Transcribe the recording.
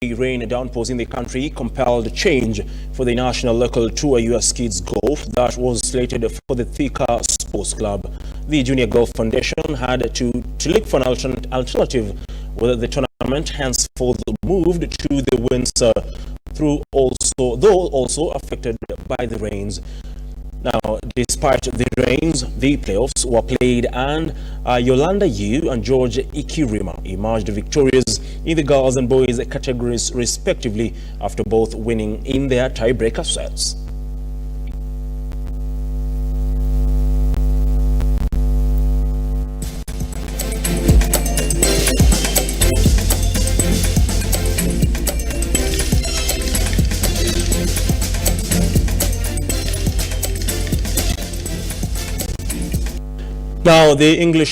rain downpours in the country compelled change for the National Local Tour US Kids Golf that was slated for the Thika Sports Club. The Junior Golf Foundation had to look for an alternative with the tournament henceforth moved to the Windsor, though also affected by the rains. Now, despite the rains, the playoffs were played and Yolanda Yu and George Ikirima emerged victorious in the girls and boys categories respectively after both winning in their tiebreaker sets. Now, the English